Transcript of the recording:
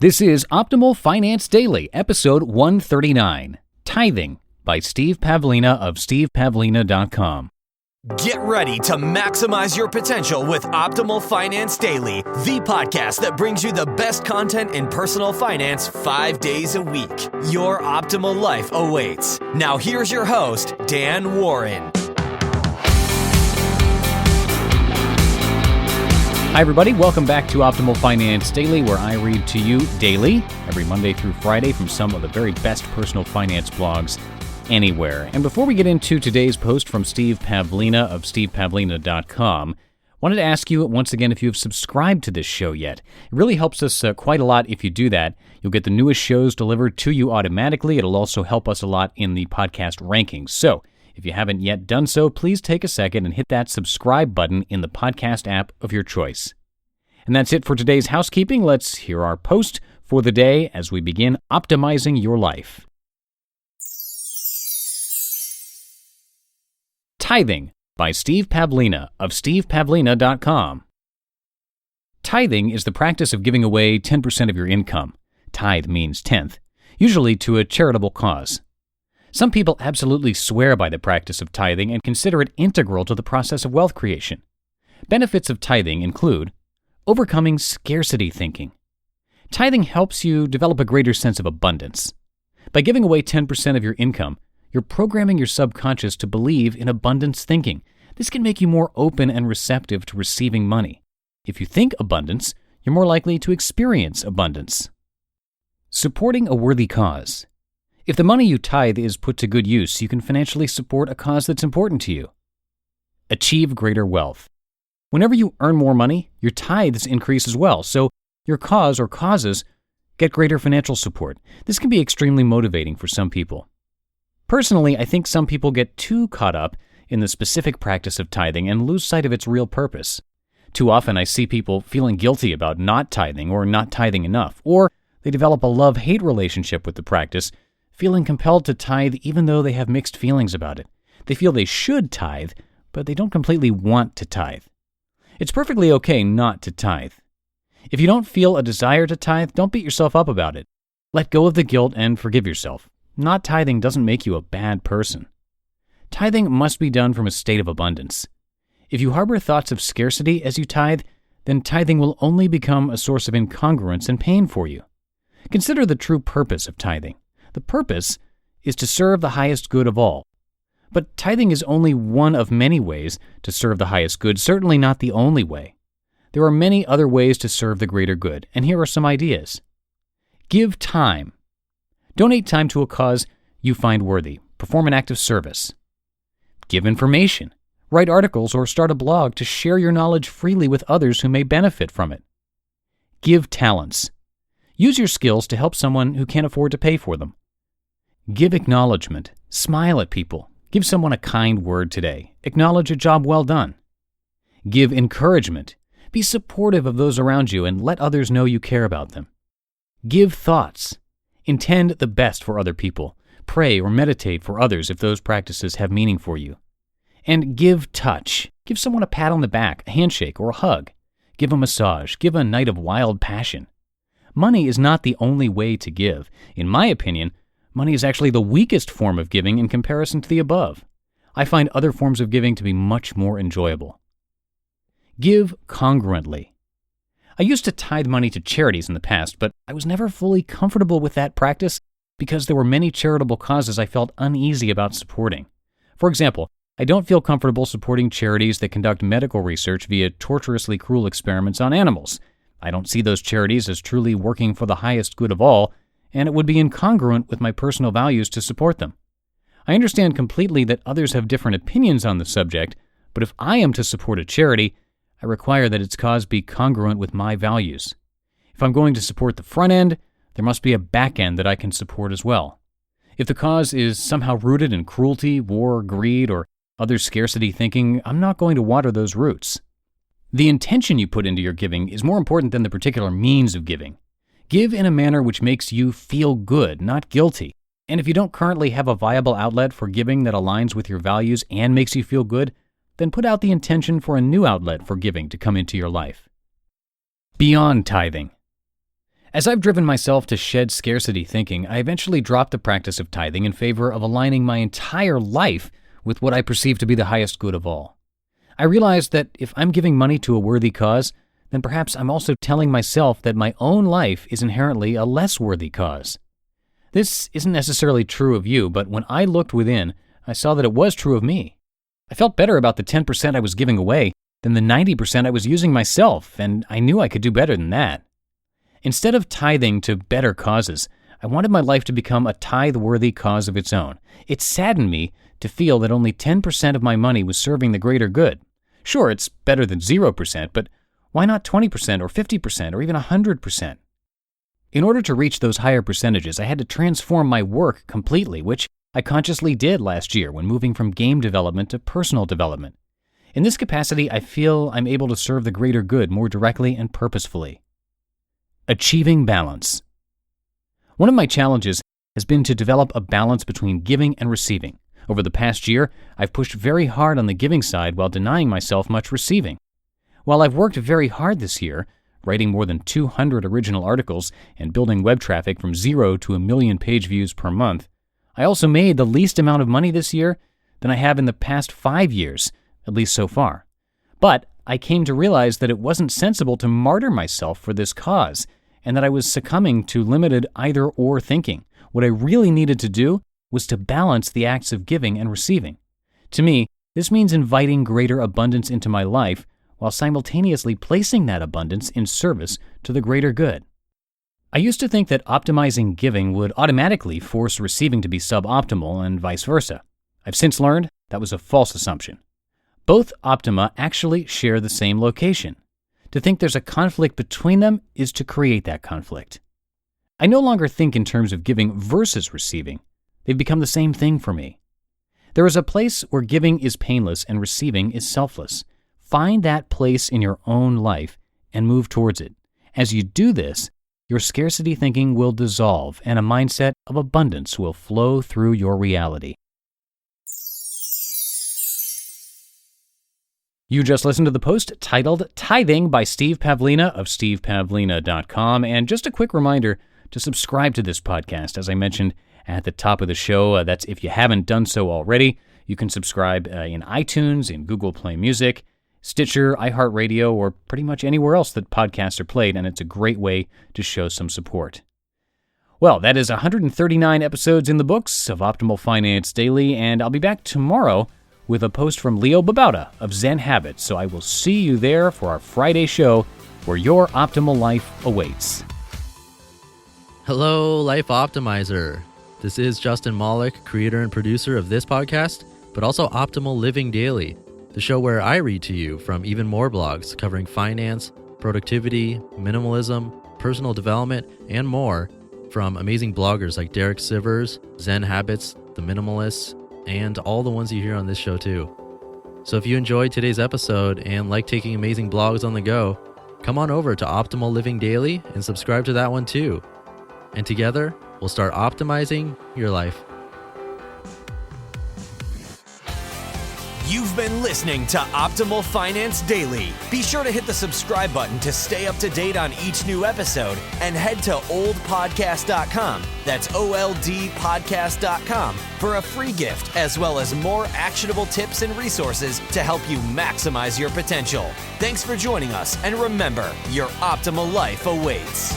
This is Optimal Finance Daily, episode 139, Tithing by Steve Pavlina of stevepavlina.com. Get ready to maximize your potential with Optimal Finance Daily, the podcast that brings you the best content in personal finance 5 days a week. Your optimal life awaits. Now here's your host, Dan Warren. Hi everybody, welcome back to Optimal Finance Daily, where I read to you daily, every Monday through Friday, from some of the very best personal finance blogs anywhere. And before we get into today's post from Steve Pavlina of stevepavlina.com, wanted to ask you once again if you have subscribed to this show yet. It really helps us quite a lot if you do that. You'll get the newest shows delivered to you automatically. It'll also help us a lot in the podcast rankings. So, if you haven't yet done so, please take a second and hit that subscribe button in the podcast app of your choice. And that's it for today's housekeeping. Let's hear our post for the day as we begin optimizing your life. Tithing by Steve Pavlina of stevepavlina.com. Tithing is the practice of giving away 10% of your income. Tithe means tenth, usually to a charitable cause. Some people absolutely swear by the practice of tithing and consider it integral to the process of wealth creation. Benefits of tithing include overcoming scarcity thinking. Tithing helps you develop a greater sense of abundance. By giving away 10% of your income, you're programming your subconscious to believe in abundance thinking. This can make you more open and receptive to receiving money. If you think abundance, you're more likely to experience abundance. Supporting a worthy cause. If the money you tithe is put to good use, you can financially support a cause that's important to you. Achieve greater wealth. Whenever you earn more money, your tithes increase as well, so your cause or causes get greater financial support. This can be extremely motivating for some people. Personally, I think some people get too caught up in the specific practice of tithing and lose sight of its real purpose. Too often I see people feeling guilty about not tithing or not tithing enough, or they develop a love-hate relationship with the practice, feeling compelled to tithe even though they have mixed feelings about it. They feel they should tithe, but they don't completely want to tithe. It's perfectly okay not to tithe. If you don't feel a desire to tithe, don't beat yourself up about it. Let go of the guilt and forgive yourself. Not tithing doesn't make you a bad person. Tithing must be done from a state of abundance. If you harbor thoughts of scarcity as you tithe, then tithing will only become a source of incongruence and pain for you. Consider the true purpose of tithing. The purpose is to serve the highest good of all. But tithing is only one of many ways to serve the highest good, certainly not the only way. There are many other ways to serve the greater good, and here are some ideas. Give time. Donate time to a cause you find worthy. Perform an act of service. Give information. Write articles or start a blog to share your knowledge freely with others who may benefit from it. Give talents. Use your skills to help someone who can't afford to pay for them. Give acknowledgement. Smile at people. Give someone a kind word today. Acknowledge a job well done. Give encouragement. Be supportive of those around you and let others know you care about them. Give thoughts. Intend the best for other people. Pray or meditate for others if those practices have meaning for you. And give touch. Give someone a pat on the back, a handshake, or a hug. Give a massage. Give a night of wild passion. Money is not the only way to give. In my opinion, money is actually the weakest form of giving in comparison to the above. I find other forms of giving to be much more enjoyable. Give congruently. I used to tithe money to charities in the past, but I was never fully comfortable with that practice because there were many charitable causes I felt uneasy about supporting. For example, I don't feel comfortable supporting charities that conduct medical research via torturously cruel experiments on animals. I don't see those charities as truly working for the highest good of all, and it would be incongruent with my personal values to support them. I understand completely that others have different opinions on the subject, but if I am to support a charity, I require that its cause be congruent with my values. If I'm going to support the front end, there must be a back end that I can support as well. If the cause is somehow rooted in cruelty, war, greed, or other scarcity thinking, I'm not going to water those roots. The intention you put into your giving is more important than the particular means of giving. Give in a manner which makes you feel good, not guilty. And if you don't currently have a viable outlet for giving that aligns with your values and makes you feel good, then put out the intention for a new outlet for giving to come into your life. Beyond tithing. As I've driven myself to shed scarcity thinking, I eventually dropped the practice of tithing in favor of aligning my entire life with what I perceive to be the highest good of all. I realized that if I'm giving money to a worthy cause, then perhaps I'm also telling myself that my own life is inherently a less worthy cause. This isn't necessarily true of you, but when I looked within, I saw that it was true of me. I felt better about the 10% I was giving away than the 90% I was using myself, and I knew I could do better than that. Instead of tithing to better causes, I wanted my life to become a tithe-worthy cause of its own. It saddened me to feel that only 10% of my money was serving the greater good. Sure, it's better than 0%, but why not 20% or 50% or even 100%? In order to reach those higher percentages, I had to transform my work completely, which I consciously did last year when moving from game development to personal development. In this capacity, I feel I'm able to serve the greater good more directly and purposefully. Achieving balance. One of my challenges has been to develop a balance between giving and receiving. Over the past year, I've pushed very hard on the giving side while denying myself much receiving. While I've worked very hard this year, writing more than 200 original articles and building web traffic from 0 to 1 million page views per month, I also made the least amount of money this year than I have in the past 5 years, at least so far. But I came to realize that it wasn't sensible to martyr myself for this cause, and that I was succumbing to limited either-or thinking. What I really needed to do was to balance the acts of giving and receiving. To me, this means inviting greater abundance into my life while simultaneously placing that abundance in service to the greater good. I used to think that optimizing giving would automatically force receiving to be suboptimal and vice versa. I've since learned that was a false assumption. Both optima actually share the same location. To think there's a conflict between them is to create that conflict. I no longer think in terms of giving versus receiving. They've become the same thing for me. There is a place where giving is painless and receiving is selfless. Find that place in your own life and move towards it. As you do this, your scarcity thinking will dissolve and a mindset of abundance will flow through your reality. You just listened to the post titled Tithing by Steve Pavlina of stevepavlina.com. And just a quick reminder to subscribe to this podcast. As I mentioned at the top of the show, that's if you haven't done so already. You can subscribe in iTunes, in Google Play Music, Stitcher, iHeartRadio, or pretty much anywhere else that podcasts are played, and it's a great way to show some support. Well, that is 139 episodes in the books of Optimal Finance Daily, and I'll be back tomorrow with a post from Leo Babauta of Zen Habits, so I will see you there for our Friday show where your optimal life awaits. Hello, Life Optimizer. This is Justin Malik, creator and producer of this podcast, but also Optimal Living Daily, the show where I read to you from even more blogs covering finance, productivity, minimalism, personal development, and more from amazing bloggers like Derek Sivers, Zen Habits, The Minimalists, and all the ones you hear on this show too. So if you enjoyed today's episode and like taking amazing blogs on the go, come on over to Optimal Living Daily and subscribe to that one too. And together, we'll start optimizing your life. You've been listening to Optimal Finance Daily. Be sure to hit the subscribe button to stay up to date on each new episode and head to oldpodcast.com, that's OLDpodcast.com, for a free gift as well as more actionable tips and resources to help you maximize your potential. Thanks for joining us, and remember, your optimal life awaits.